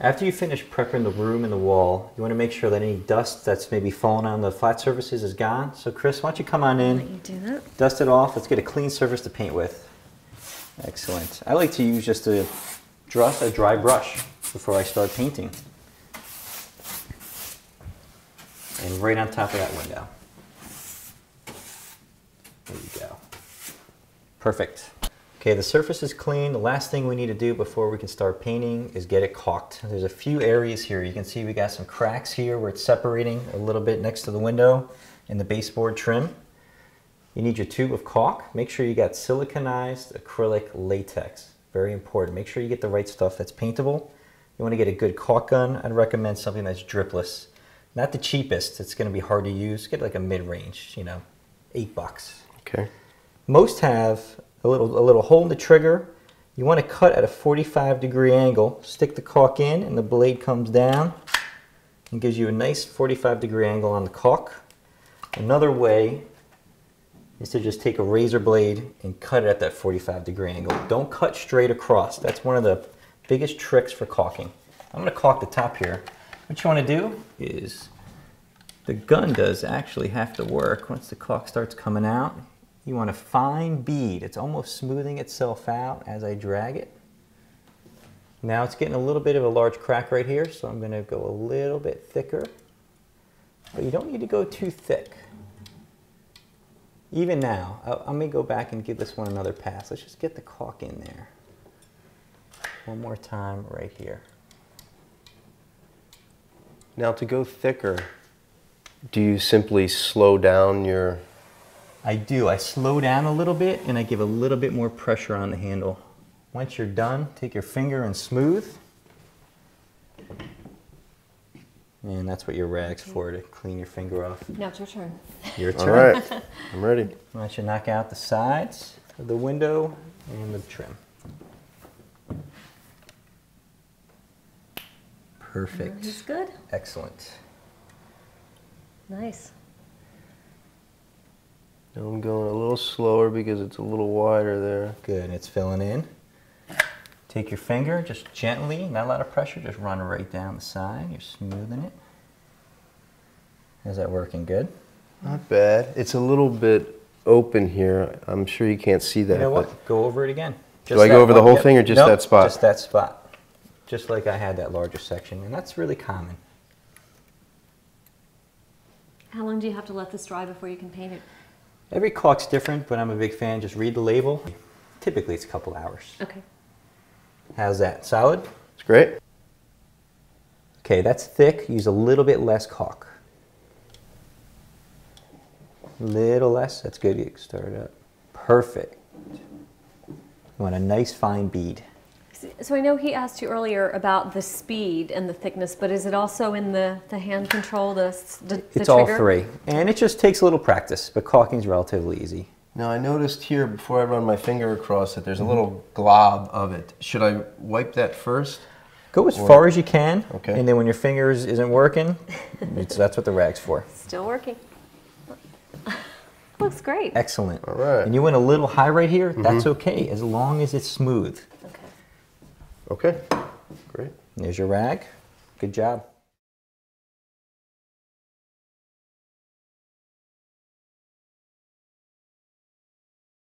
After you finish prepping the room and the wall, you want to make sure that any dust that's maybe fallen on the flat surfaces is gone. So Chris, why don't you come on in, Let you do that. dust it off. Let's get a clean surface to paint with. Excellent. I like to use just a dry brush before I start painting. And right on top of that window. There you go. Perfect. Okay, the surface is clean. The last thing we need to do before we can start painting is get it caulked. There's a few areas here. You can see we got some cracks here where it's separating a little bit next to the window in the baseboard trim. You need your tube of caulk. Make sure you got siliconized acrylic latex. Very important. Make sure you get the right stuff that's paintable. You want to get a good caulk gun. I'd recommend something that's dripless. Not the cheapest. It's going to be hard to use. Get like a mid-range, you know, $8. Okay. Most have a little hole in the trigger. You want to cut at a 45-degree angle. Stick the caulk in and the blade comes down and gives you a nice 45-degree angle on the caulk. Another way is to just take a razor blade and cut it at that 45-degree angle. Don't cut straight across. That's one of the biggest tricks for caulking. I'm going to caulk the top here. What you want to do is, the gun does actually have to work once the caulk starts coming out. You want a fine bead. It's almost smoothing itself out as I drag it. Now it's getting a little bit of a large crack right here, so I'm going to go a little bit thicker. But you don't need to go too thick. Even now, I'm going to go back and give this one another pass. Let's just get the caulk in there. One more time right here. Now to go thicker, do you simply slow down your... I do. I slow down a little bit and I give a little bit more pressure on the handle. Once you're done, take your finger and smooth. And that's what your rag's for, to clean your finger off. Now it's your turn. Your turn. All right, I'm ready. Why don't you knock out the sides of the window and the trim. Perfect. He's good. Excellent. Nice. Now I'm going a little slower because it's a little wider there. Good, and it's filling in. Take your finger, just gently, not a lot of pressure, just run right down the side. You're smoothing it. Is that working good? Not bad. It's a little bit open here. I'm sure you can't see that. You know what? Go over it again. Do I go over the whole thing or just that spot? Just that spot. Just like I had that larger section, and that's really common. How long do you have to let this dry before you can paint it? Every caulk's different, but I'm a big fan. Just read the label. Typically, it's a couple hours. Okay. How's that? Solid? It's great. Okay, that's thick. Use a little bit less caulk. Little less. That's good. You can stir it up. Perfect. You want a nice fine bead. So I know he asked you earlier about the speed and the thickness, but is it also in the hand control, the It's trigger? all three. And it just takes a little practice, but caulking's relatively easy. Now I noticed here, before I run my finger across it, there's a little glob of it. Should I wipe that first? Go as far as you can, Okay. and then when your fingers isn't working, that's what the rag's for. Still working. Looks great. Excellent. All right. And you went a little high right here, that's okay, as long as it's smooth. Okay. Okay, great. There's your rag. Good job.